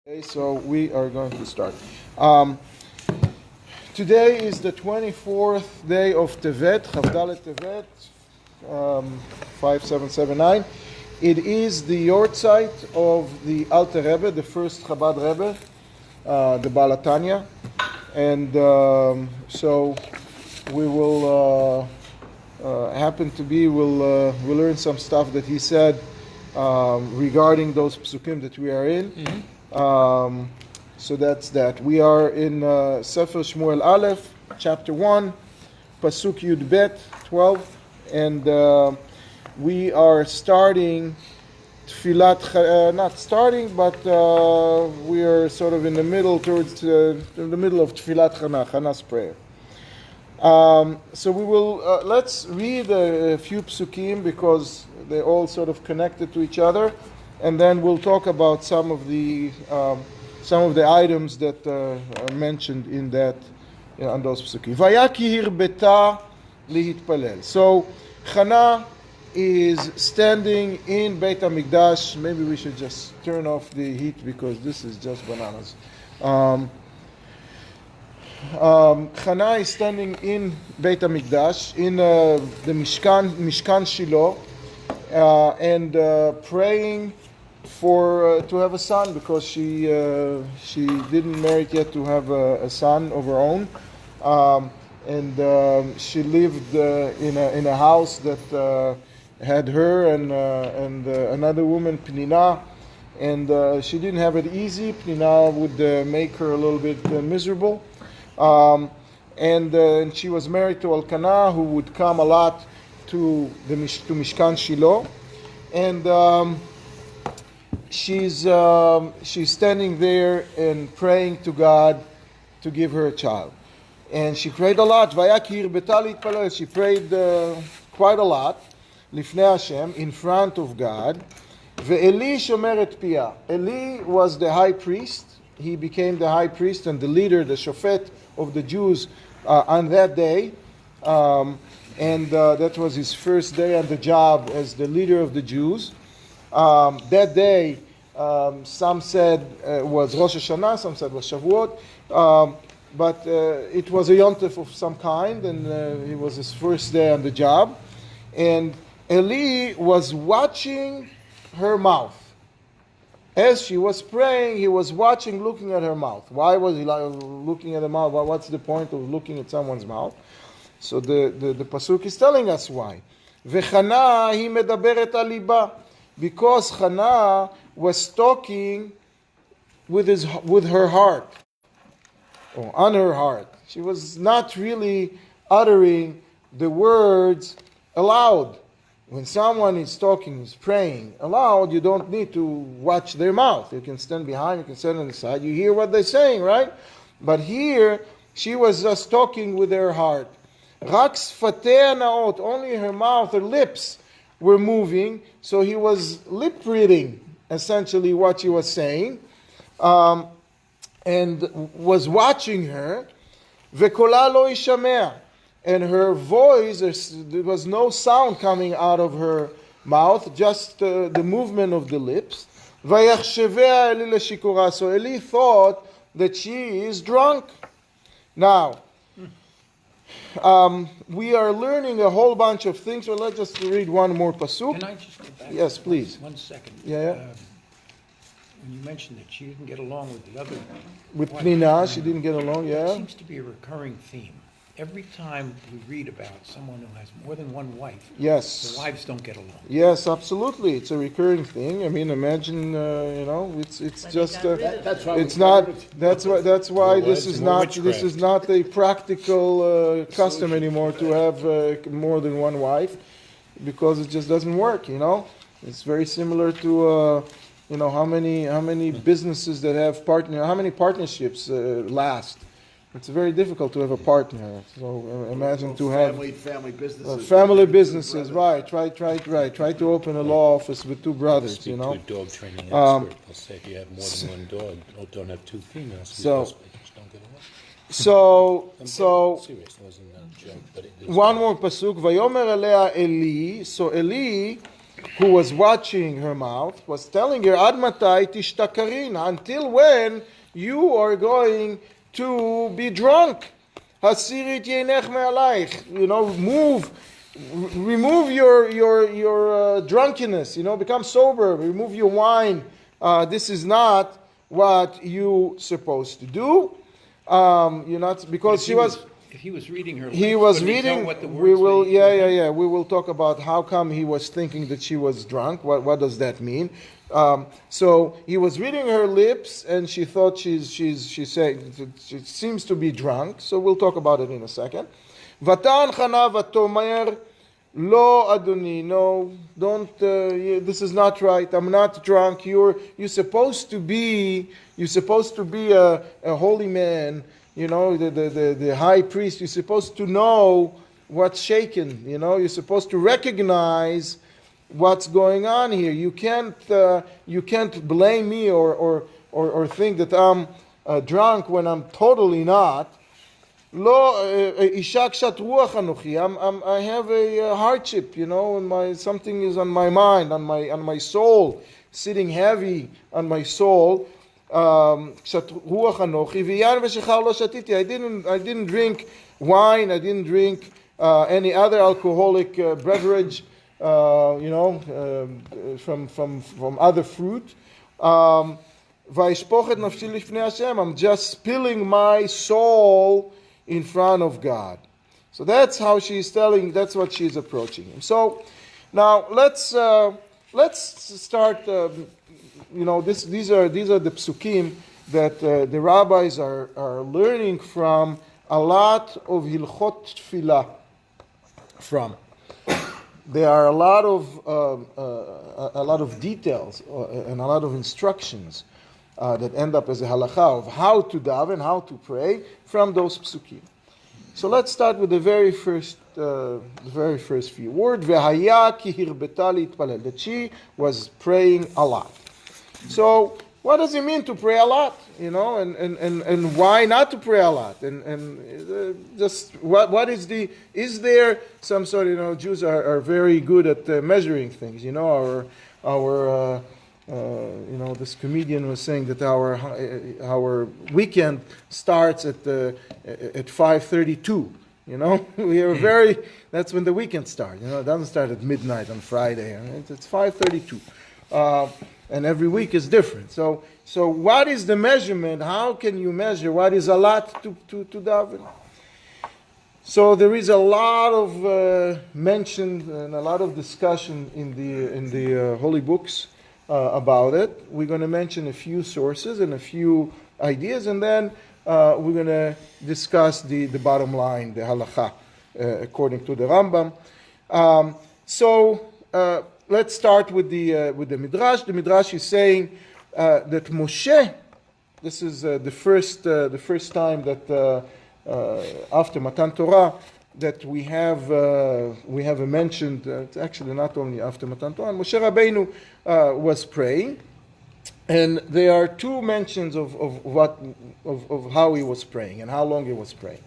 Okay, so we are going to start. Today is the 24th day of Tevet, Chavdalet Tevet, 5779. It is the yortzeit of the Alter Rebbe, the first Chabad Rebbe, the Baal HaTanya. And so we will we'll learn some stuff that he said regarding those psukim that we are in. Mm-hmm. So that's that. We are in Sefer Shmuel Aleph, chapter 1, Pasuk Yud Bet, 12, and we are starting Tefillat, not starting, but we are sort of in the middle, towards the middle of Tefillat Chana, Chana's prayer. So we will, let's read a few psukim because they're all sort of connected to each other. And then we'll talk about some of the items that are mentioned in that on those psukim. Vayaki hirbeta lihitpalel. So Chana is standing in Beit HaMikdash. Maybe we should just turn off the heat because this is just bananas. Chana is standing in Beit HaMikdash in the Mishkan Shiloh and praying for to have a son because she didn't merit yet to have a son of her own, and she lived in a house that had her and another woman, Pnina, and she didn't have it easy. Pnina would make her a little bit miserable, and she was married to Elkanah, who would come a lot to Mishkan Shiloh, and she's standing there and praying to God to give her a child. And she prayed a lot. She prayed quite a lot. Lifnei Hashem, in front of God. Ve'eli shomer et piyah. Eli was the high priest. He became the high priest and the leader, the shofet of the Jews on that day. And that was his first day on the job as the leader of the Jews. That day, some said was Rosh Hashanah, some said was Shavuot, but it was a yontif of some kind, and it was his first day on the job. And Eli was watching her mouth. As she was praying, he was watching, looking at her mouth. Why was he looking at her mouth? What's the point of looking at someone's mouth? So the pasuk is telling us why. V'chana hi medaberet al liba. Because Chana was talking with her heart, or on her heart. She was not really uttering the words aloud. When someone is talking, is praying aloud, you don't need to watch their mouth. You can stand behind, you can stand on the side, you hear what they're saying, right? But here, she was just talking with her heart. Rak sfatei naot, only her mouth, her lips were moving, so he was lip reading essentially what she was saying, and was watching her. Vekola lo yishamea, and her voice, there was no sound coming out of her mouth, just the movement of the lips. Vayachshevea Eli leshikura, so Eli thought that she is drunk. Now, we are learning a whole bunch of things, so let's just read one more pasuk. Can I just go back? Yes, please. 1 second. Yeah. When you mentioned that she didn't get along with the other... With Pnina, she didn't get along, It yeah? seems to be a recurring theme. Every time we read about someone who has more than one wife, Yes. the wives don't get along. Yes, absolutely. It's a recurring thing. I mean, imagine, it's just That's why it's not. That's why this is not a practical custom anymore to have more than one wife, because it just doesn't work. It's very similar to how many businesses that have how many partnerships last. It's very difficult to have a partner. So imagine to have family businesses. Family businesses, right? Try to open a law office with two brothers. Speak to a dog training expert. They'll say if you have more than one dog, don't have two females. So- Because don't get along. So Serious, it wasn't a joke, but it is. one more pasuk. Vayomer alea Eli. So Eli who was watching her mouth, was telling her, Ad matai tishtakarin, until when you are going to be drunk. Hasirit yeinech me'alaich. Remove your drunkenness. Become sober. Remove your wine. This is not what you supposed to do. You're not, because she was. If he was reading her, He was reading. What the We words will. mean? Yeah. We will talk about how come he was thinking that she was drunk. What does that mean? So he was reading her lips, and she thought she's saying she seems to be drunk. So we'll talk about it in a second. Vatan Chana vatomer lo adoni. No, don't. This is not right. I'm not drunk. You're supposed to be. You're supposed to be a holy man. The high priest. You're supposed to know what's shaken. You're supposed to recognize what's going on here. You can't blame me or think that I'm drunk when I'm totally not. Lo isha kshat ruach anochi. I have a hardship, and something is on my mind, on my soul, sitting heavy on my soul. Kshat ruach anochi v'yan v'shechar lo shatiti. I didn't drink wine. I didn't drink any other alcoholic beverage. From other fruit. I'm just spilling my soul in front of God. So that's how she's telling. That's what she's approaching him. So now let's start. These are the psukim that the rabbis are learning from a lot of hilchot tefillah from. There are a lot of details and a lot of instructions that end up as a halakha of how to daven, how to pray from those psukim. So let's start with the very first few words. V'haya ki hirbeta litpalel, that she was praying a lot. So what does it mean to pray a lot? And why not to pray a lot? Just what is there some sort? Jews are very good at measuring things. This comedian was saying that our weekend starts at 5:32. We are very. That's when the weekend starts. It doesn't start at midnight on Friday. It's 5:32. And every week is different. So what is the measurement? How can you measure what is a lot to daven? So there is a lot of mention and a lot of discussion in the holy books about it. We're going to mention a few sources and a few ideas, and then we're going to discuss the bottom line, the halakha, according to the Rambam. Let's start with the Midrash. The Midrash is saying that Moshe. This is the first time that after Matan Torah that we have a mentioned. It's actually not only after Matan Torah. Moshe Rabbeinu was praying, and there are two mentions of how he was praying and how long he was praying.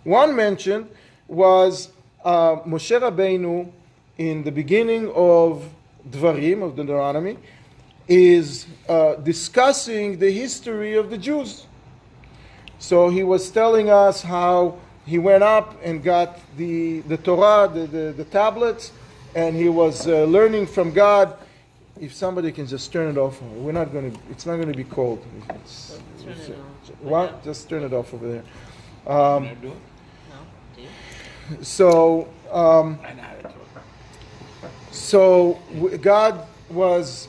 One mention was Moshe Rabbeinu, in the beginning of Dvarim, of Deuteronomy, is discussing the history of the Jews. So he was telling us how he went up and got the Torah, the tablets, and he was learning from God. If somebody can just turn it off, it's not going to be cold. Turn it on. What? Just turn it off over there. Can I do it? No? Do you? So I know how to do it. So God was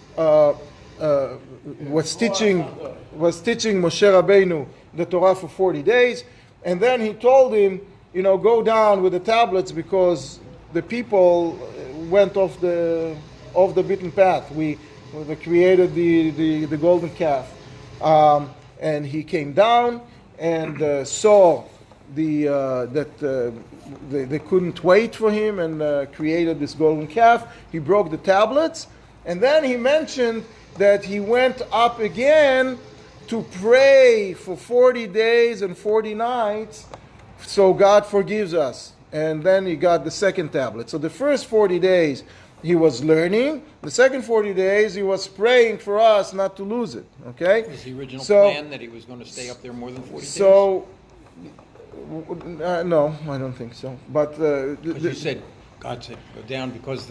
teaching Moshe Rabbeinu the Torah for 40 days, and then he told him, go down with the tablets because the people went off the beaten path. We created the golden calf, and he came down and saw that they couldn't wait for him and created this golden calf. He broke the tablets, and then he mentioned that he went up again to pray for 40 days and 40 nights so God forgives us. And then he got the second tablet. So the first 40 days he was learning. The second 40 days, he was praying for us not to lose it. Okay? Was the original So- plan that he was going to stay up there more than 40 days? So, no, I don't think so. But Because you said, God said, go down because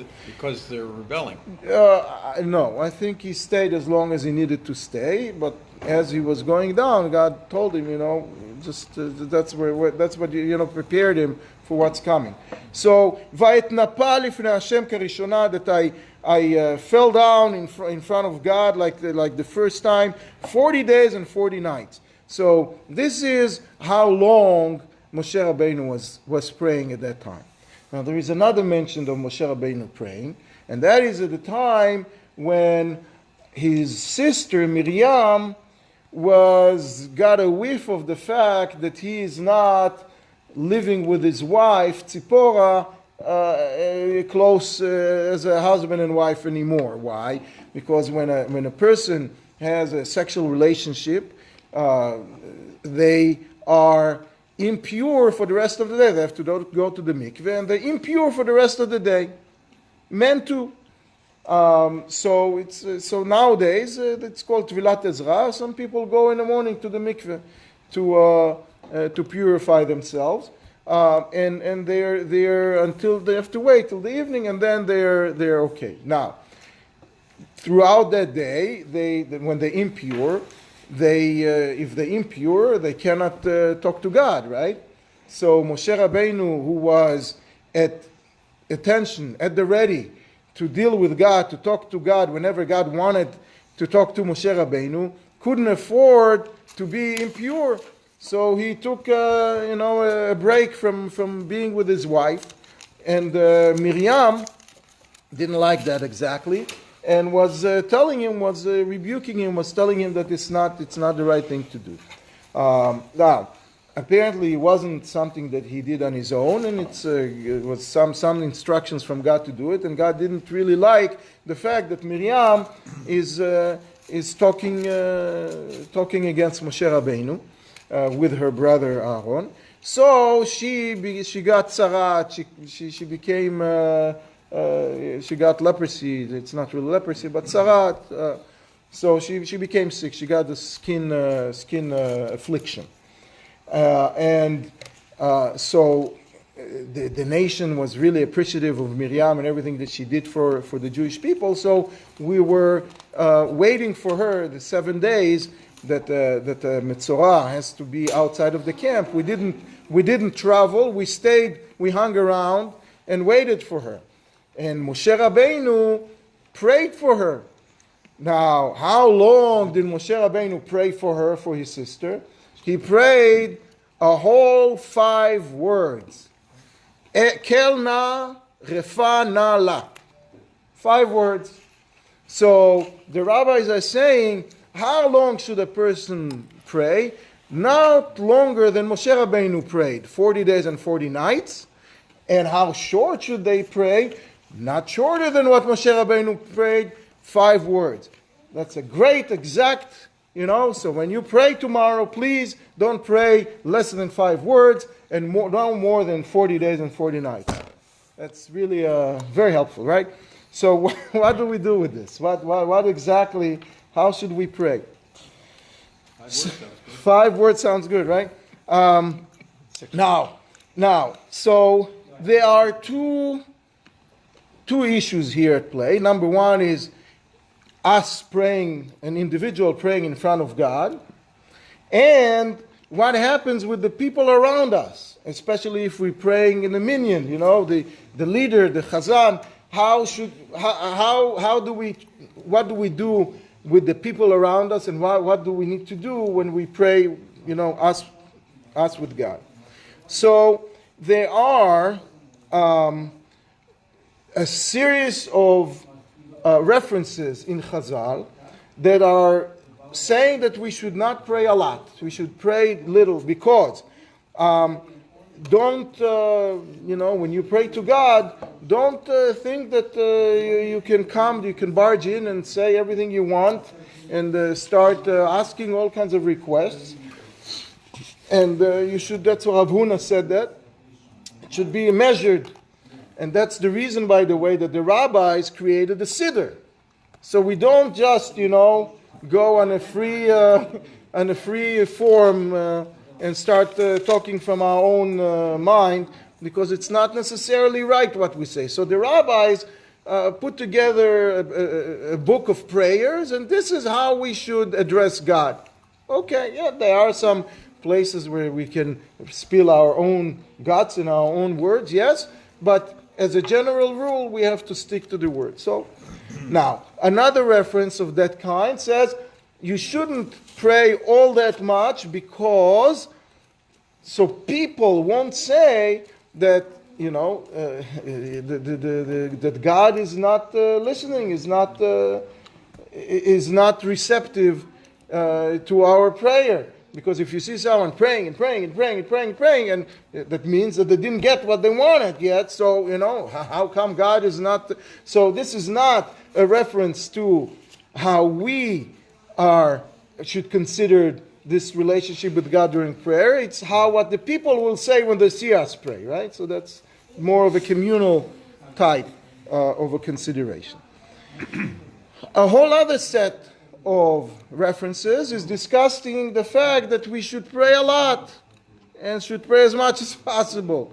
they're rebelling. no, I think he stayed as long as he needed to stay. But as he was going down, God told him, just that's what prepared him for what's coming. So, vayetnapa lifnei Hashem karishona, that I fell down in front of God like the first time, 40 days and 40 nights. So this is how long Moshe Rabbeinu was praying at that time. Now there is another mention of Moshe Rabbeinu praying, and that is at the time when his sister Miriam got a whiff of the fact that he is not living with his wife Tzipora close as a husband and wife anymore. Why? Because when a person has a sexual relationship, they are impure for the rest of the day. They have to go to the mikveh, and they're impure for the rest of the day. Men too. So nowadays it's called Tfilat Ezra. Some people go in the morning to the mikveh to purify themselves, and they're until they have to wait till the evening, and then they're okay. Now, throughout that day, when they're impure, if they're impure, they cannot talk to God, right? So Moshe Rabbeinu, who was at the ready to deal with God, to talk to God whenever God wanted to talk to Moshe Rabbeinu, couldn't afford to be impure. So he took a break from being with his wife, and Miriam didn't like that exactly, and was rebuking him, was telling him that it's not the right thing to do. Now, apparently it wasn't something that he did on his own, and it was some instructions from God to do it, and God didn't really like the fact that Miriam is talking against Moshe Rabbeinu with her brother Aaron. So she got tzarat, she became she got leprosy. It's not really leprosy, but tzarat. So she became sick. She got the skin affliction, and so the nation was really appreciative of Miriam and everything that she did for the Jewish people. So we were waiting for her the 7 days that Metzorah has to be outside of the camp. We didn't travel. We stayed. We hung around and waited for her. And Moshe Rabbeinu prayed for her. Now, how long did Moshe Rabbeinu pray for her, for his sister? He prayed a whole 5 words. Kel na refa na la. 5 words. So the rabbis are saying, how long should a person pray? Not longer than Moshe Rabbeinu prayed, 40 days and 40 nights. And how short should they pray? Not shorter than what Moshe Rabbeinu prayed, 5 words. That's a great exact, so when you pray tomorrow, please don't pray less than 5 words and no more than 40 days and 40 nights. That's really very helpful, right? So what do we do with this? What exactly, how should we pray? 5 words sounds good, right? Now, so there are two issues here at play. Number one is us praying, an individual praying in front of God, and what happens with the people around us, especially if we're praying in a minyan, the leader, the chazan. What do we do with the people around us, and what do we need to do when we pray, us with God? So there are a series of references in Chazal that are saying that we should not pray a lot. We should pray little, because don't, when you pray to God, don't think that you can barge in and say everything you want and start asking all kinds of requests. And that's what Rav Huna said, that it should be measured. And that's the reason, by the way, that the rabbis created the siddur. So we don't just, go on a free form and start talking from our own mind, because it's not necessarily right what we say. So the rabbis put together a book of prayers, and this is how we should address God. Okay, yeah, there are some places where we can spill our own guts in our own words, yes, but as a general rule, we have to stick to the word. So, now, another reference of that kind says, you shouldn't pray all that much because, so people won't say that, that God is not listening, is not receptive to our prayer. Because if you see someone praying and praying and praying and praying and praying, and that means that they didn't get what they wanted yet. So, how come God is not... So this is not a reference to how we should consider this relationship with God during prayer. It's what the people will say when they see us pray, right? So that's more of a communal type of a consideration. A whole other set of references is discussing the fact that we should pray a lot and should pray as much as possible.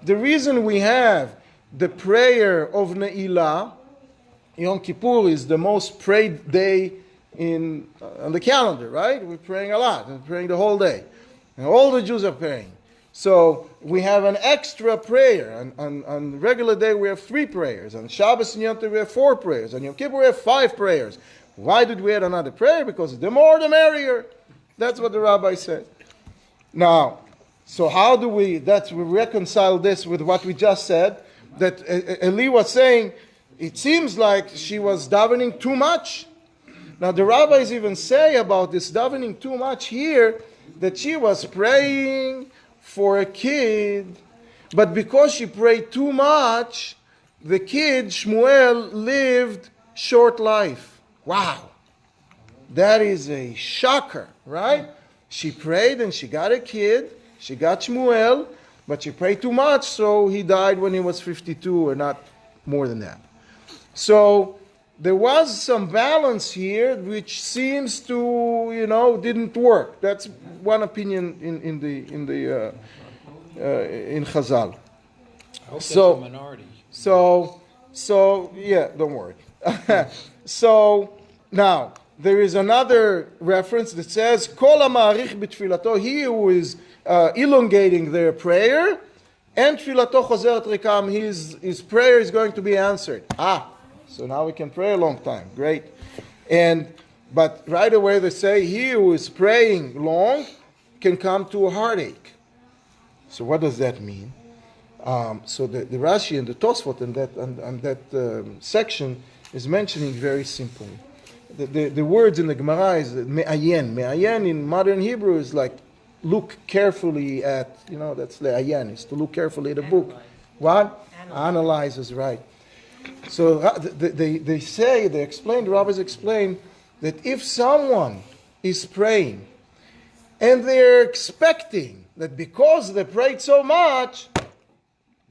The reason we have the prayer of Ne'ilah, Yom Kippur is the most prayed day on the calendar, right? We're praying a lot, we're praying the whole day. And all the Jews are praying. So we have an extra prayer. On regular day we have 3 prayers. On Shabbos and Yom Tov we have 4 prayers. On Yom Kippur we have 5 prayers. Why did we add another prayer? Because the more the merrier. That's what the rabbi said. Now, so how do we reconcile this with what we just said? That Eli was saying, it seems like she was davening too much. Now the rabbis even say about this davening too much here, that she was praying for a kid, but because she prayed too much, the kid, Shmuel, lived short life. Wow, that is a shocker, right? She prayed and she got a kid, she got Shmuel, but she prayed too much, so he died when he was 52 or not more than that. So there was some balance here which seems to, didn't work. That's one opinion in Chazal. I hope that's a minority. So yeah, don't worry. So now there is another reference that says, "Kol ha'ma'arich b'tfilato," he who is elongating their prayer, and tfilato chozeret rikam, his prayer is going to be answered. So now we can pray a long time. Great. But right away they say, he who is praying long can come to a heartache. So what does that mean? So the Rashi and the Tosfot in that section is mentioning very simply. The words in the Gemara is me'ayen. Me'ayen in modern Hebrew is like look carefully at, that's le'ayen, is to look carefully at a book. What? Analyze is right. So the rabbis explain that if someone is praying and they're expecting that because they prayed so much,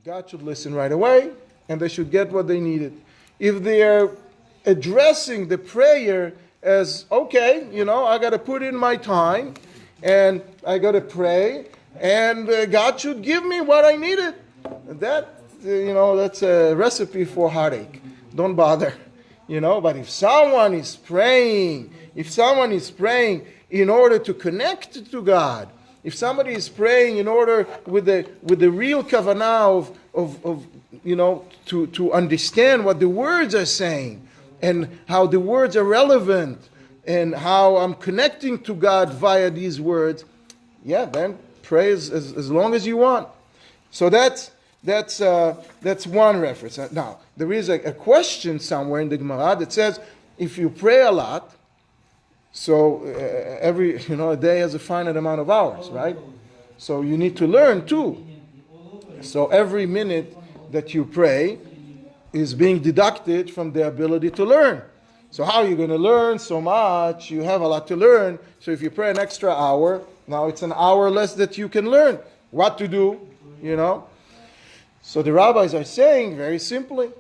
God should listen right away and they should get what they needed. If they're addressing the prayer as, okay, I got to put in my time and I got to pray and God should give me what I needed, that's a recipe for heartache. Don't bother, But if someone is praying in order to connect to God, if somebody is praying in order with the real kavanah of to understand what the words are saying and how the words are relevant and how I'm connecting to God via these words, then pray as long as you want. So that's one reference. Now, there is a question somewhere in the Gemara that says, if you pray a lot, so every a day has a finite amount of hours, right? So you need to learn too. So every minute that you pray is being deducted from the ability to learn. So how are you going to learn so much? You have a lot to learn. So if you pray an extra hour, now it's an hour less that you can learn what to do, So the rabbis are saying very simply,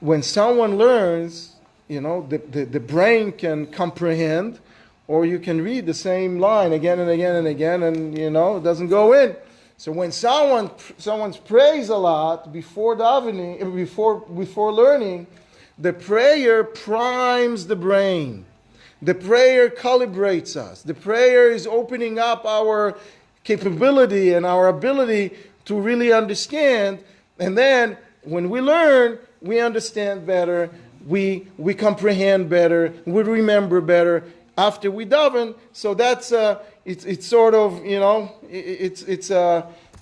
when someone learns, the brain can comprehend, or you can read the same line again and again and again, and it doesn't go in. So when someone prays a lot before davening, before learning, the prayer primes the brain. The prayer calibrates us. The prayer is opening up our capability and our ability to really understand. And then when we learn, we understand better, we comprehend better, we remember better after we daven. So that's it's sort of it's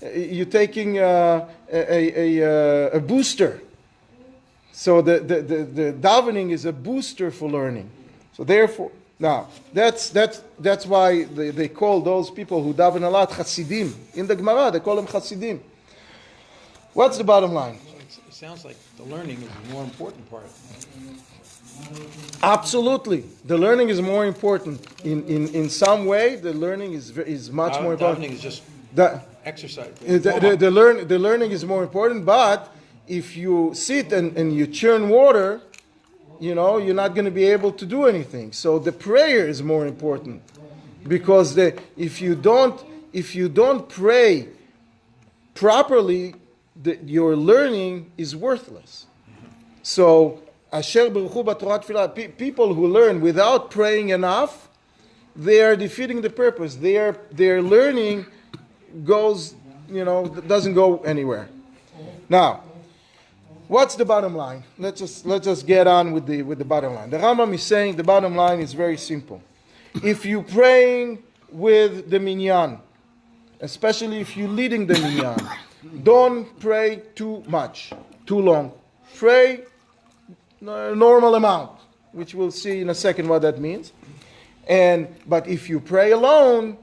you're taking a booster. So the davening is a booster for learning. So therefore, now that's why they call those people who daven a lot Hasidim. In the Gemara, they call them Hasidim. What's the bottom line? It sounds like the learning is the more important part. Absolutely, the learning is more important. In some way, the learning is much more important. Davening is just exercise. The learning is more important, but if you sit and you churn water, you're not going to be able to do anything. So the prayer is more important, because if you don't pray properly, your learning is worthless. So Asher Baruchu B'Torah Tefillah, people who learn without praying enough, they are defeating the purpose. Their learning doesn't go anywhere. Now, what's the bottom line? Let's just get on with the bottom line. The Rambam is saying the bottom line is very simple. If you're praying with the minyan, especially if you're leading the minyan, don't pray too much, too long. Pray a normal amount, which we'll see in a second what that means. But if you pray alone,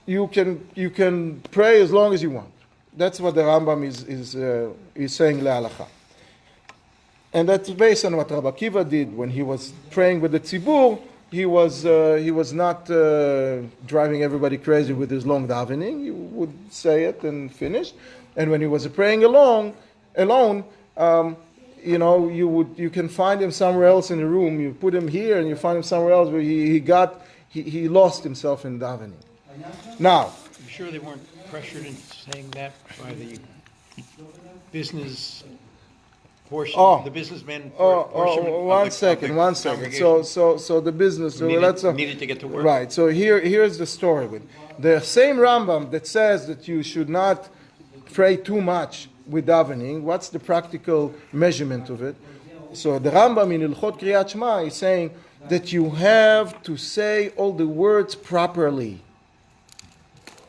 you can pray as long as you want. That's what the Rambam is saying le'alacha. And that's based on what Rabbi Akiva did when he was praying with the tzibur. He was not driving everybody crazy with his long davening. He would say it and finish. And when he was praying alone, you can find him somewhere else in the room. You put him here and you find him somewhere else where he lost himself in davening. Now, I'm sure they weren't pressured into saying that by the business portion, the businessman portion. One second. So the business needed to get to work. Right. So here's the story with the same Rambam that says that you should not pray too much with davening. What's the practical measurement of it? So the Rambam in Ilchot Kriyat Shema is saying that you have to say all the words properly.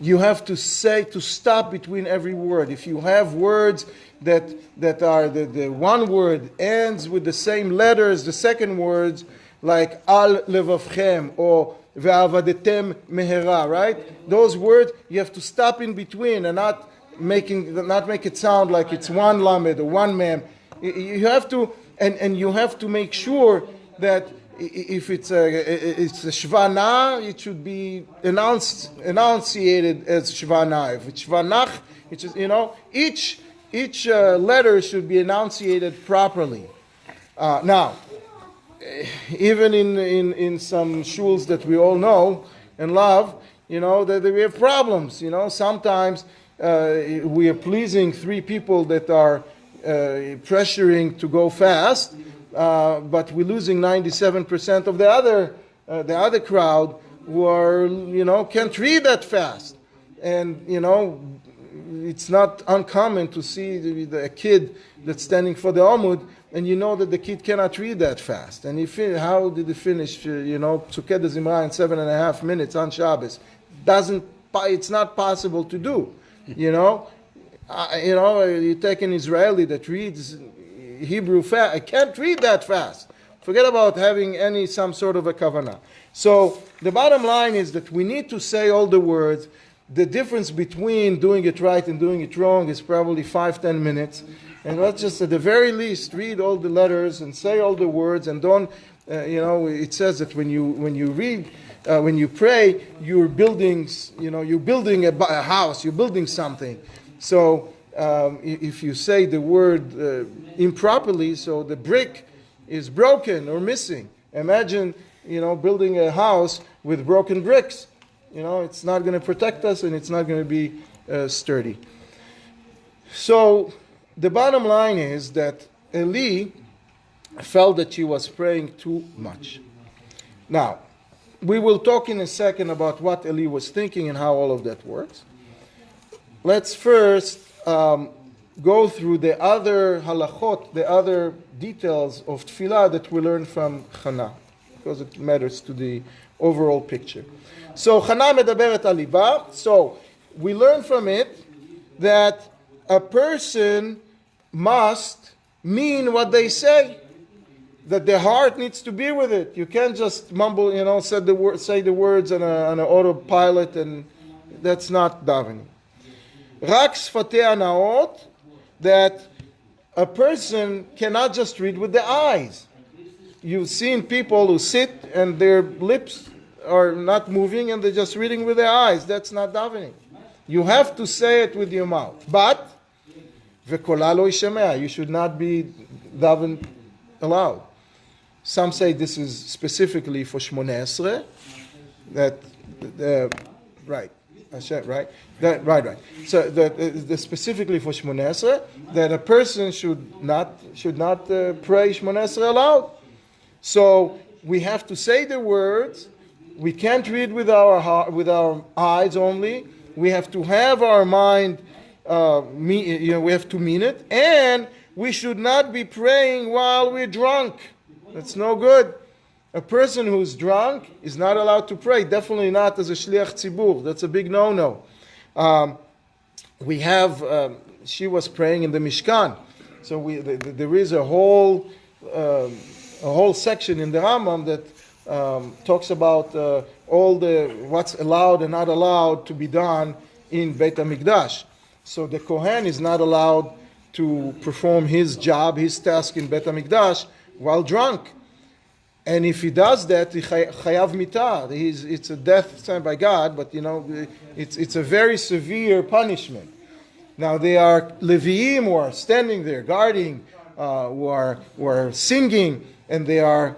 You have to stop between every word. If you have words that are the one word ends with the same letters, the second words, like al levavchem or ve'avadetem mehera, right? Those words, you have to stop in between and not make it sound like it's one lamed or one mem. You have to, and you have to make sure that if it's a shvana, it should be enunciated as shvana. If it's shvanach, it's just, each letter should be enunciated properly. Now, even in some shuls that we all know and love, that we have problems. Sometimes we are pleasing three people that are pressuring to go fast. But we're losing 97% of the other crowd who are, can't read that fast. And, it's not uncommon to see a kid that's standing for the Amud, and that the kid cannot read that fast. And how did he finish, Psukei Zimra in 7.5 minutes on Shabbos? It's not possible to do, you take an Israeli that reads Hebrew fast. I can't read that fast. Forget about having some sort of a kavanah. So the bottom line is that we need to say all the words. The difference between doing it right and doing it wrong is probably 5-10 minutes. And let's just at the very least read all the letters and say all the words, and don't. It says that when you read, when you pray, you're building. You're building a house. You're building something. So if you say the word improperly, so the brick is broken or missing. Imagine, building a house with broken bricks. It's not going to protect us and it's not going to be sturdy. So the bottom line is that Eli felt that she was praying too much. Now, we will talk in a second about what Eli was thinking and how all of that works. Let's first go through the other halachot, the other details of tefillah that we learn from Chana, because it matters to the overall picture. So Chana medaberet al liba. So we learn from it that a person must mean what they say. That their heart needs to be with it. You can't just mumble, say the words on an autopilot, and that's not davening. Rak sfatei naot, that a person cannot just read with the eyes. You've seen people who sit and their lips are not moving and they're just reading with their eyes. That's not davening. You have to say it with your mouth. But v'kola lo yishmea, you should not be daven aloud. Some say this is specifically for Shmoneh Esrei. Right. Right. So the specifically for Shmoneh Esrei, that a person should not pray Shmoneh Esrei aloud. So we have to say the words. We can't read with our eyes only. We have to have our mind. We have to mean it, and we should not be praying while we're drunk. That's no good. A person who's drunk is not allowed to pray. Definitely not as a shliach tzibur. That's a big no-no. She was praying in the Mishkan. So there is a whole section in the Rambam that talks about all what's allowed and not allowed to be done in Beit HaMikdash. So the Kohen is not allowed to perform his job, his task in Beit HaMikdash while drunk. And if he does that, chayav mitah. It's a death sent by God, but it's a very severe punishment. Now there are Leviim who are standing there guarding, who are singing, and they are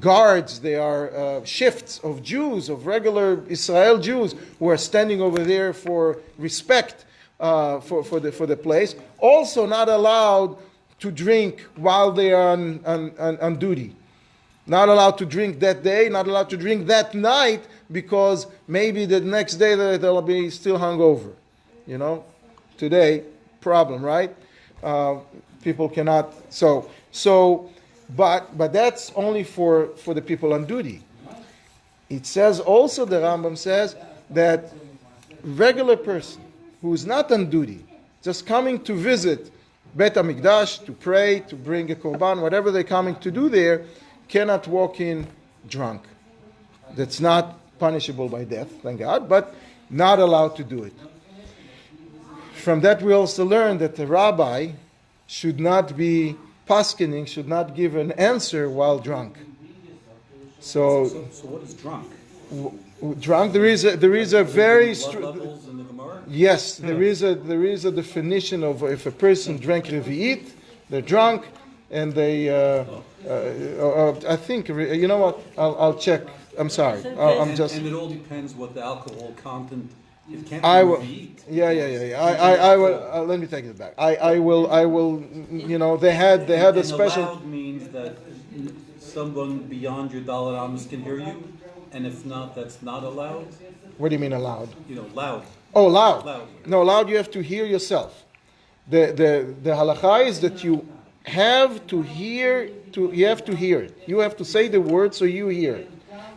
guards. They are shifts of Jews, of regular Israel Jews, who are standing over there for respect for the place. Also not allowed to drink while they are on duty. Not allowed to drink that day, not allowed to drink that night, because maybe the next day they'll be still hungover. Today, problem, right? People cannot, but that's only for the people on duty. It says also, the Rambam says, that regular person who is not on duty, just coming to visit Beit HaMikdash, to pray, to bring a korban, whatever they're coming to do there, cannot walk in drunk. That's not punishable by death, thank God, but not allowed to do it. From that we also learn that the rabbi should not be paskening, should not give an answer while drunk. So what is drunk? Drunk, there is a very levels in the Gemara? Yes, there is a definition of if a person drank revi'it, they're drunk, and they I think what, I'll check. I'm sorry. And it all depends what the alcohol content. It can't be I will. revi'it. Yeah. I will. Let me take it back. I will. They had a special. Allowed means that someone beyond your dalet amos can hear you, and if not, that's not allowed. What do you mean allowed? Loud. Oh, loud. Loud. No, loud. You have to hear yourself. The halacha is that you have to hear. You have to hear it. You have to say the word so you hear it.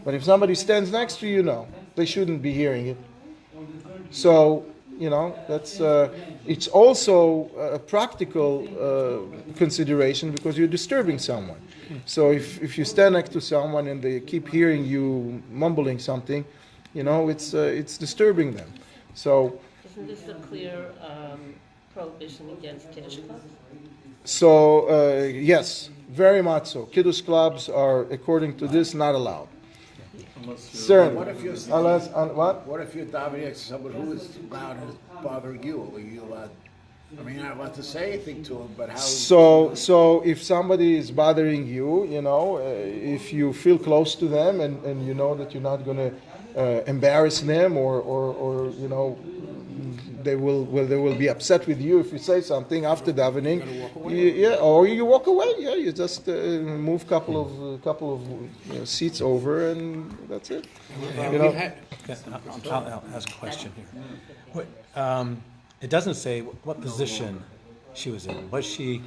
But if somebody stands next to you, no, they shouldn't be hearing it. So that's it's also a practical consideration, because you're disturbing someone. So if you stand next to someone and they keep hearing you mumbling something, it's disturbing them. So isn't this a clear prohibition against kiddush clubs? So yes, very much so. Kiddush clubs are, according to this, not allowed. Certain. What if you're what? What if you're davening next to someone who is loud and bothering you? Are you allowed? I mean, you're not allowed to say anything to him, but how? So if somebody is bothering you, if you feel close to them and you know that you're not going to embarrass them or they will be upset with you if you say something after davening. Or you walk away. Yeah, you just move couple of seats over and that's it. I'll ask a question here. It doesn't say what position she was in. Was she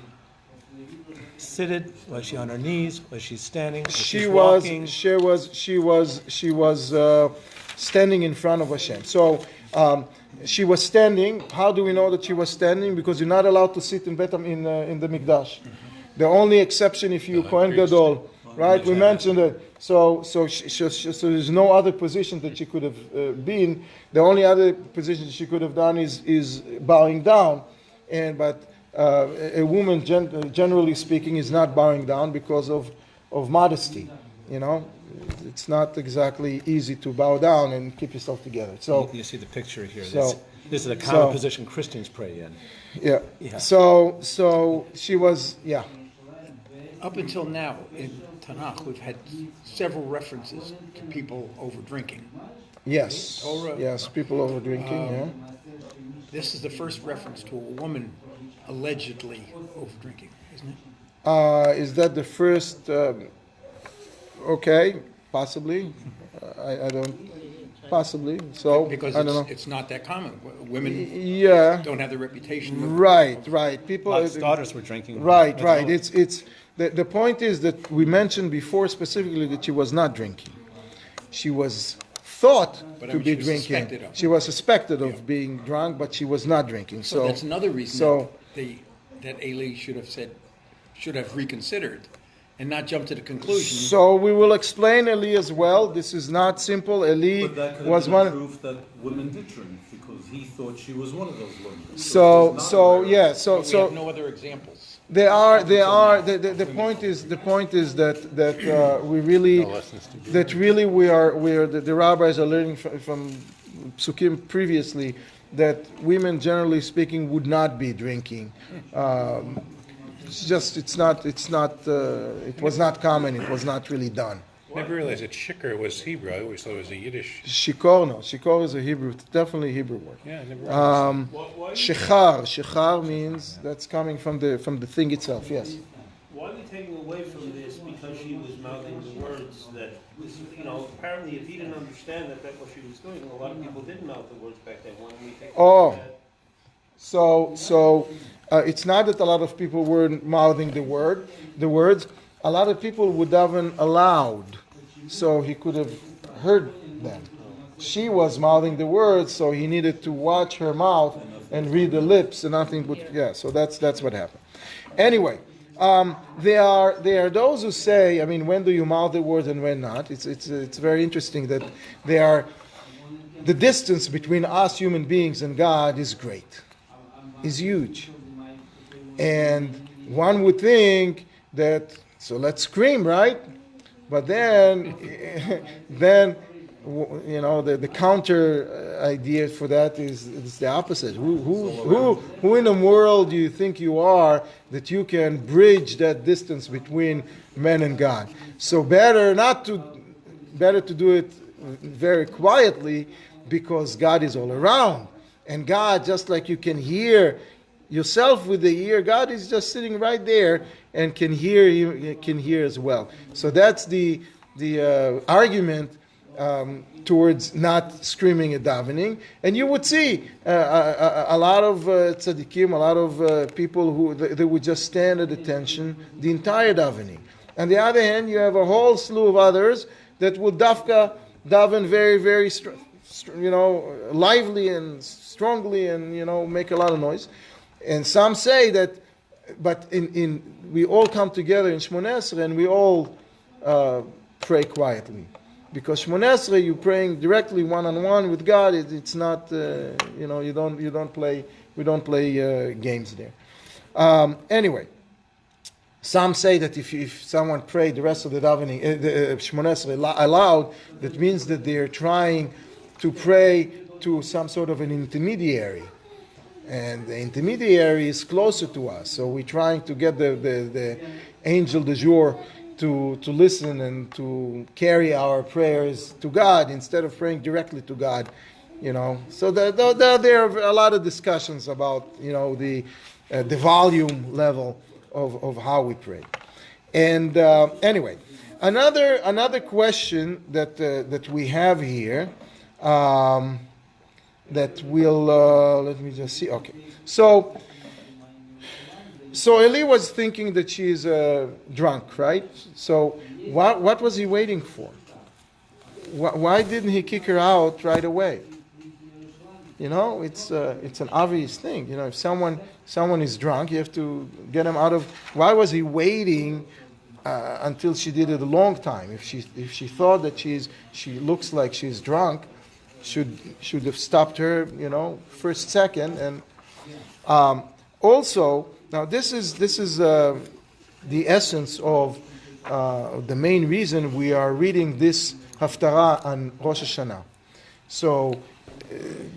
seated? Was she on her knees? Was she standing? She was standing in front of Hashem. So she was standing. How do we know that she was standing? Because you're not allowed to sit in the Mikdash. The only exception if you Kohen Gadol, right? We mentioned it. So there's no other position that she could have been. The only other position she could have done is bowing down, but a woman, generally speaking, is not bowing down because of modesty. It's not exactly easy to bow down and keep yourself together. So you see the picture here. So, this is a common position Christians pray in. Yeah. So she was. Yeah. Up until now in Tanakh, we've had several references to people over drinking. Yes. Yes, people over drinking. Yeah. This is the first reference to a woman allegedly over drinking, isn't it? Is that the first? Okay, possibly. I don't. Possibly. So because I don't know. It's not that common. Women don't have the reputation. Right. People. Lot's daughters were drinking. Right. It's the point is that we mentioned before specifically that she was not drinking. She was thought to be drinking. She was suspected of being drunk, but she was not drinking. So that's another reason that Eli should have reconsidered and not jump to the conclusion. So we will explain Eli as well. This is not simple. Eli was one proof that women did drink because he thought she was one of those women. So we have no other examples. They are. The point is that we really the rabbis are learning from Psukim previously that women, generally speaking, would not be drinking. It was not common. It was not really done. I never realized that shikar was Hebrew. I always thought it was a Yiddish. Shikor, no. Shikor is a Hebrew, definitely a Hebrew word. Yeah, I never realized Shechar means that's coming from the thing itself. Yes. Why are we taking away from this because she was mouthing the words that, apparently if he didn't understand that that's what she was doing, a lot of people didn't mouth the words back then. Why don't we take So it's not that a lot of people were mouthing the words. A lot of people would daven aloud, so he could have heard them. She was mouthing the words, so he needed to watch her mouth and read the lips and nothing but So that's what happened. Anyway, there are those who say, when do you mouth the words and when not? It's very interesting that the distance between us human beings and God is great, is huge, and one would think that. So let's scream, right? But then the counter idea for that is the opposite. Who in the world do you think you are that you can bridge that distance between man and God? So better to do it very quietly, because God is all around, and God, just like you can hear yourself with the ear, God is just sitting right there and can hear you, can hear as well. So that's the argument towards not screaming at davening. And you would see a lot of tzaddikim, a lot of people who they would just stand at attention the entire davening. On the other hand, you have a whole slew of others that will dafka daven very, very lively and strongly and make a lot of noise. And some say that, but we all come together in Shmoneh Esrei and we all pray quietly, because Shmoneh Esrei you're praying directly one-on-one with God. It's not we don't play games there. Anyway, Some say that if someone prayed the rest of the davening, the Shmoneh Esrei aloud, that means that they're trying to pray to some sort of an intermediary. And the intermediary is closer to us. So we're trying to get the angel du jour to listen and to carry our prayers to God instead of praying directly to God. So there are a lot of discussions about, the volume level of how we pray. And anyway, another question that we have here, that we'll let me just see. Okay, so Eli was thinking that she's drunk, right? So what was he waiting for? Why didn't he kick her out right away? It's an obvious thing. If someone is drunk, you have to get him out of. Why was he waiting until she did it a long time? If she thought that she looks like she's drunk, should have stopped her, first second. And also, now this is the essence of the main reason we are reading this haftarah on Rosh Hashanah. So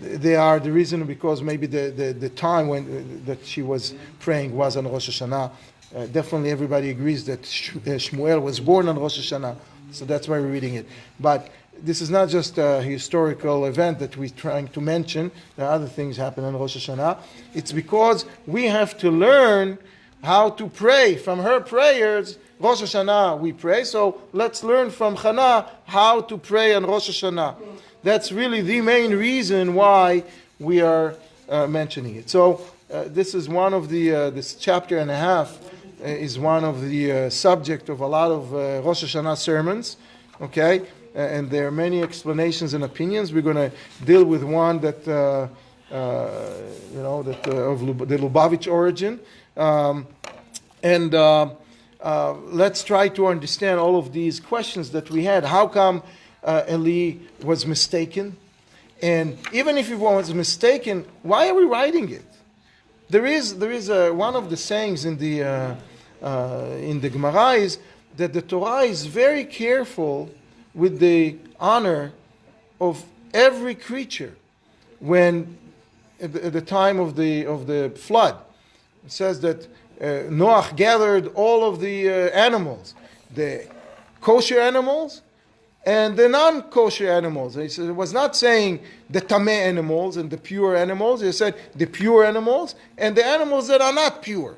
they are the reason because maybe the time when that she was praying was on Rosh Hashanah. Definitely everybody agrees that Shmuel was born on Rosh Hashanah, so that's why we're reading it. But this is not just a historical event that we're trying to mention. There are other things happen on Rosh Hashanah. It's because we have to learn how to pray. From her prayers, Rosh Hashanah we pray, so let's learn from Chana how to pray on Rosh Hashanah. That's really the main reason why we are mentioning it. So this is one of the, this chapter and a half is one of the subject of a lot of Rosh Hashanah sermons, okay? And there are many explanations and opinions. We're going to deal with one that, of the Lubavitch origin. Let's try to understand all of these questions that we had. How come Eli was mistaken? And even if he was mistaken, why are we writing it? There is one of the sayings in the Gemara is that the Torah is very careful with the honor of every creature. When at the time of the flood, it says that Noach gathered all of the animals, the kosher animals and the non-kosher animals. It was not saying the tameh animals and the pure animals. He said the pure animals and the animals that are not pure,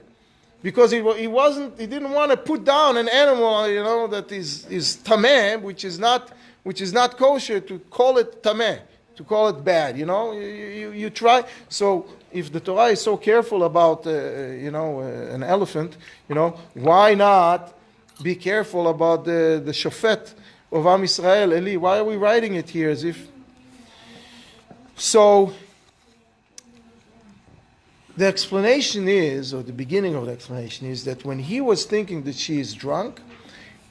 because he didn't want to put down an animal, that is tameh, which is not kosher, to call it tameh, to call it bad. You try. So if the Torah is so careful about an elephant, why not be careful about the shofet of Am Yisrael, Eli? Why are we writing it here as if? So the explanation is, or the beginning of the explanation is, that when he was thinking that she is drunk,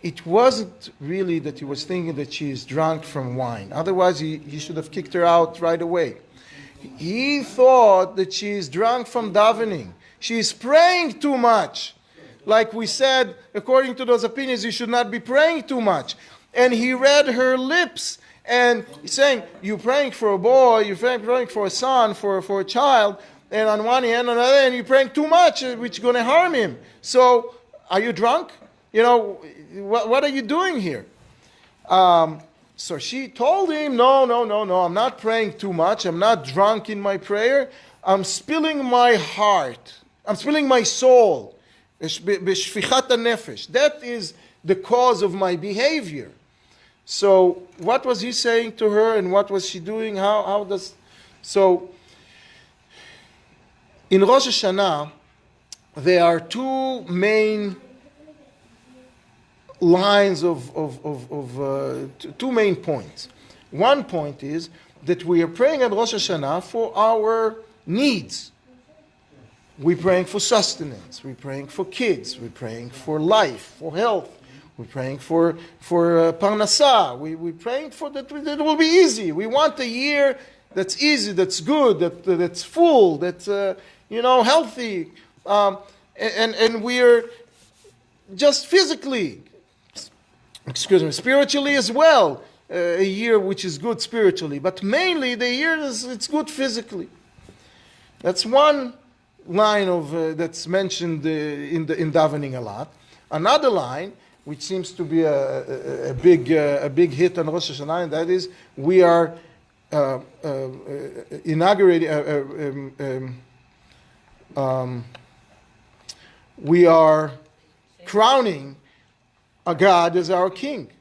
it wasn't really that he was thinking that she is drunk from wine. Otherwise, he should have kicked her out right away. He thought that she is drunk from davening. She is praying too much. Like we said, according to those opinions, you should not be praying too much. And he read her lips, and he's saying, you're praying for a boy, you're praying for a son, for a child, and on one hand, on the other hand, you're praying too much, which is going to harm him. So, are you drunk? What are you doing here? So she told him, no, I'm not praying too much. I'm not drunk in my prayer. I'm spilling my heart. I'm spilling my soul. B'shfichat nefesh. That is the cause of my behavior. So what was he saying to her, and what was she doing? So in Rosh Hashanah, there are two main lines of two main points. One point is that we are praying at Rosh Hashanah for our needs. We're praying for sustenance. We're praying for kids. We're praying for life, for health. We're praying for parnasah. We're praying for that it will be easy. We want a year that's easy, that's good, that's full, that's healthy, and we're just physically, spiritually as well, a year which is good spiritually, but mainly the year it's good physically. That's one line of that's mentioned in davening a lot. Another line, which seems to be a big hit on Rosh Hashanah, and that is we are we are crowning a God as our king.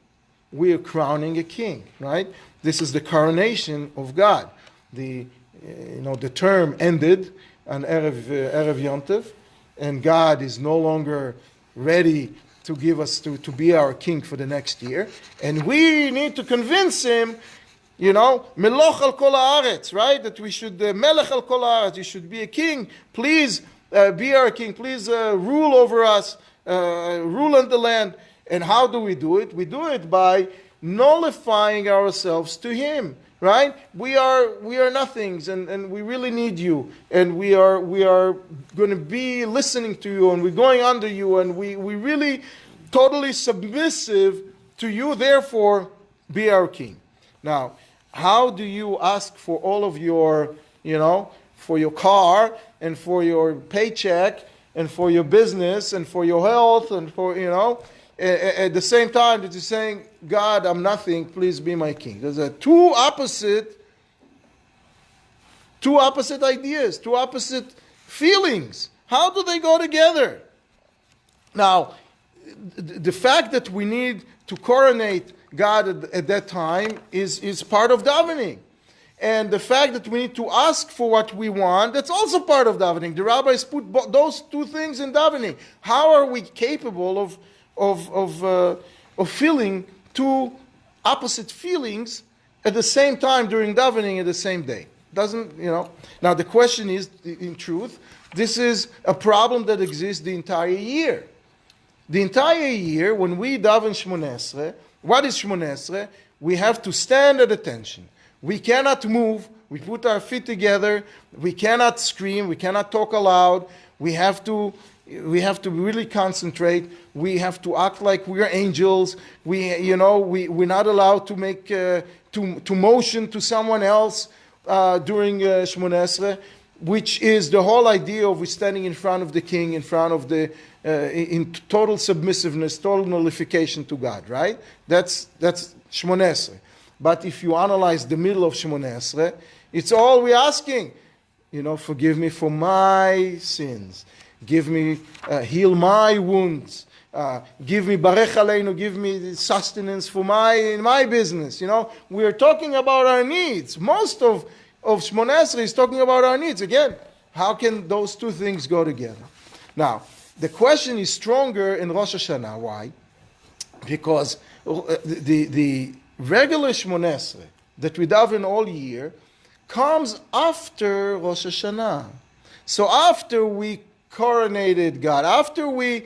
We are crowning a king, right? This is the coronation of God. The term ended on Erev Yom Tov, and God is no longer ready to give us to be our king for the next year, and we need to convince him, Meloch al kol haaretz, right? That we should Melech al kol haaretz. You should be a king. Please be our king. Please rule over us. Rule on the land. And how do we do it? We do it by nullifying ourselves to him, right? We are nothings, and we really need you, and we are going to be listening to you, and we're going under you, and we really totally submissive to you. Therefore, be our king. Now, how do you ask for all of your, for your car and for your paycheck and for your business and for your health and for, at the same time that you're saying, God, I'm nothing, please be my king. There's two opposite ideas, two opposite feelings. How do they go together? Now, the fact that we need to coronate God at that time is part of davening. And the fact that we need to ask for what we want, that's also part of davening. The rabbis put those two things in davening. How are we capable of feeling two opposite feelings at the same time during davening at the same day? Now the question is, in truth, this is a problem that exists the entire year. The entire year, when we daven Shmoneh Esrei, what is Shmoneh Esrei? We have to stand at attention. We cannot move. We put our feet together. We cannot scream. We cannot talk aloud. We have to really concentrate. We have to act like we are angels. We're not allowed to make to motion to someone else during Shmoneh Esrei, which is the whole idea of we standing in front of the king, in front of the in total submissiveness, total nullification to God. Right? That's Shmoneh Esrei. But if you analyze the middle of Shmoneh Esrei, it's all we're asking. Forgive me for my sins. Give me, heal my wounds. Give me barech aleinu. Give me sustenance for my business. We're talking about our needs. Most of Shmoneh Esrei is talking about our needs. Again, how can those two things go together? Now, the question is stronger in Rosh Hashanah. Why? Because the regular Shmoneh Esrei that we daven all year comes after Rosh Hashanah. So after we coronated God, after we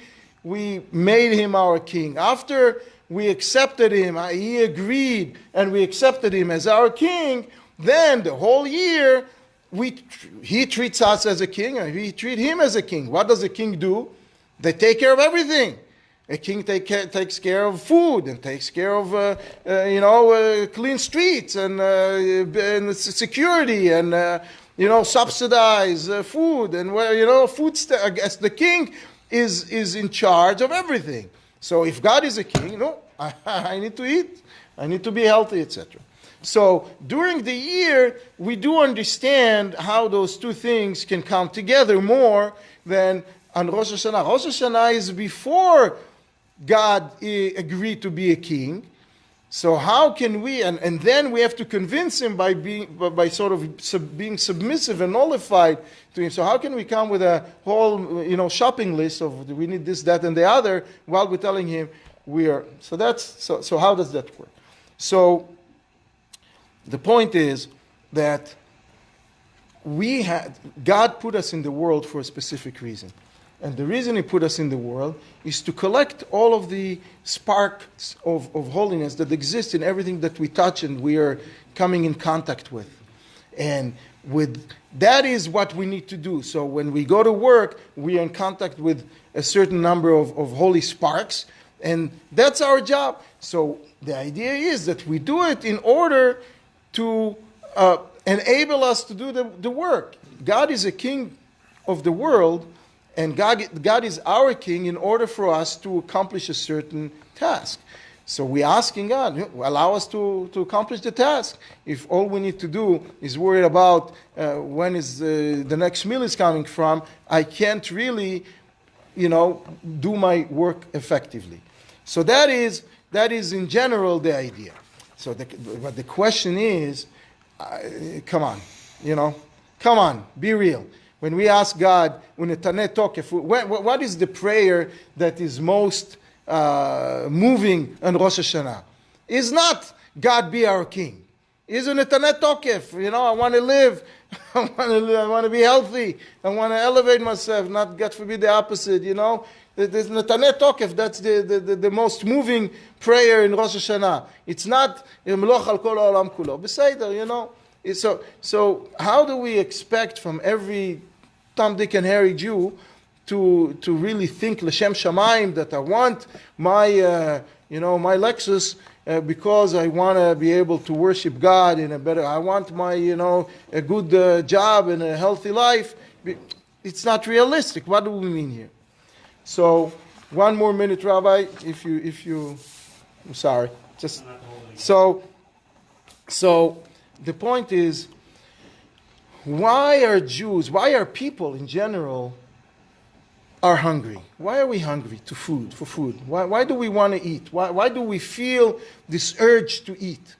made him our king, after we accepted him, he agreed and we accepted him as our king, then the whole year he treats us as a king and we treat him as a king. What does a king do? They take care of everything. A king takes care of food and takes care of clean streets and security and subsidize food and food. I guess the king is in charge of everything. So if God is a king, I need to eat, I need to be healthy, etc. So during the year, we do understand how those two things can come together more than on Rosh Hashanah. Rosh Hashanah is before God agreed to be a king. So how can we, and then we have to convince him by sort of being submissive and nullified to him. So how can we come with a whole, shopping list of we need this, that, and the other while we're telling him we are. So how does that work? So the point is that God put us in the world for a specific reason. And the reason he put us in the world is to collect all of the sparks of holiness that exist in everything that we touch and we are coming in contact with. And that is what we need to do. So when we go to work, we are in contact with a certain number of holy sparks, and that's our job. So the idea is that we do it in order to enable us to do the work. God is a king of the world, and God is our king in order for us to accomplish a certain task. So we're asking God, allow us to accomplish the task. If all we need to do is worry about when is the next meal is coming from, I can't really, do my work effectively. So that is in general the idea. So but the question is, come on, be real. When we ask God, what is the prayer that is most moving on Rosh Hashanah? Is not God be our king. Is a Netanet Tokef. I want to live. I want to be healthy. I want to elevate myself. Not, God forbid, the opposite. There's Netanet Tokef. That's the most moving prayer in Rosh Hashanah. It's not Meloch al kol ha'olam kulo. Beseder, So how do we expect from every Tom, Dick, and Harry Jew to really think L'Shem Shamayim that I want my my Lexus because I want to be able to worship God in a better. I want my a good job and a healthy life. It's not realistic. What do we mean here? So 1 more minute, Rabbi, if you I'm sorry. Just so the point is, why are people in general are hungry? Why are we hungry for food? Why do we want to eat? Why do we feel this urge to eat?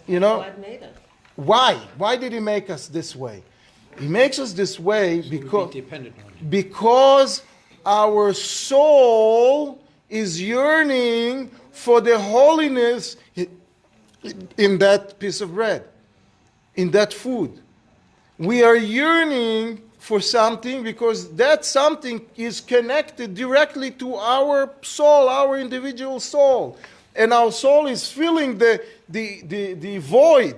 God made us. Why? Why did He make us this way? He makes us this way because our soul is yearning for the holiness in that piece of bread, in that food. We are yearning for something because that something is connected directly to our soul, our individual soul. And our soul is feeling the void.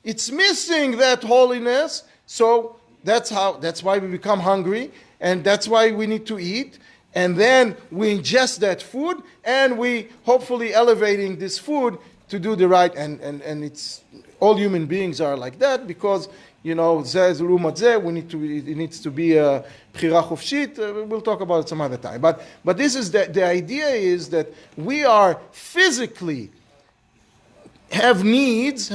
It's missing that holiness. So that's why we become hungry, and that's why we need to eat. And then we ingest that food, and we hopefully elevating this food to do the right. And it's all human beings are like that because it needs to be a bchira chofshit. We'll talk about it some other time. But this is the idea is that we are physically have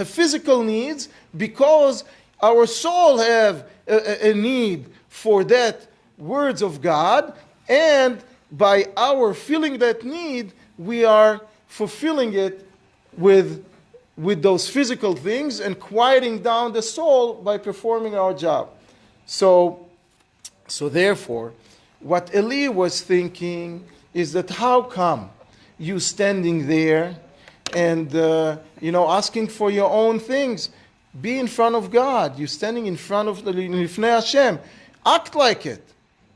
physical needs because our soul have a need for that words of God, and by our feeling that need, we are fulfilling it with those physical things and quieting down the soul by performing our job. So therefore, what Eli was thinking is that how come you standing there and asking for your own things? Be in front of God. You're standing in front of the Lifnei Hashem. Act like it.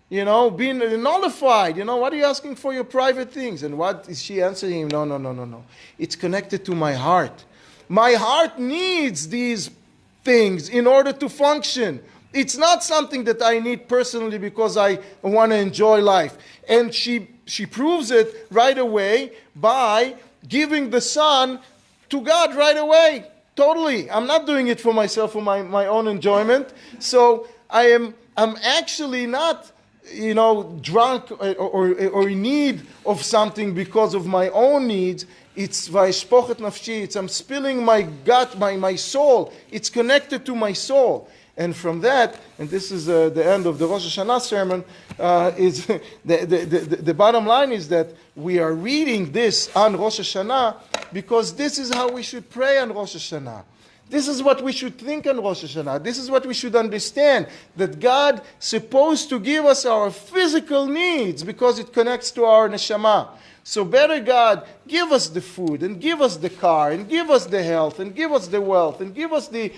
Be nullified. What are you asking for your private things? And what is she answering him? No. It's connected to my heart. My heart needs these things in order to function. It's not something that I need personally because I want to enjoy life. And she proves it right away by giving the son to God right away. Totally. I'm not doing it for myself, for my own enjoyment. So I'm actually not drunk or in need of something because of my own needs. It's vayishpochet nafshi. It's I'm spilling my gut, my soul. It's connected to my soul. And from that, and this is the end of the Rosh Hashanah sermon, is the bottom line is that we are reading this on Rosh Hashanah because this is how we should pray on Rosh Hashanah. This is what we should think on Rosh Hashanah. This is what we should understand, that God is supposed to give us our physical needs because it connects to our neshama. So better God, give us the food, and give us the car, and give us the health, and give us the wealth, and give us the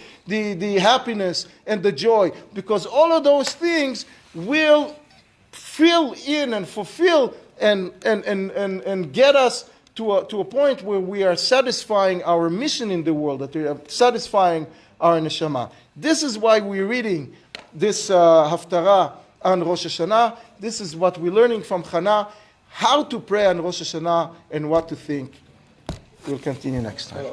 happiness and the joy, because all of those things will fill in and fulfill and get us to a point where we are satisfying our mission in the world, that we are satisfying our neshama. This is why we're reading this haftarah on Rosh Hashanah. This is what we're learning from Chana, how to pray on Rosh Hashanah and what to think. We'll continue next time.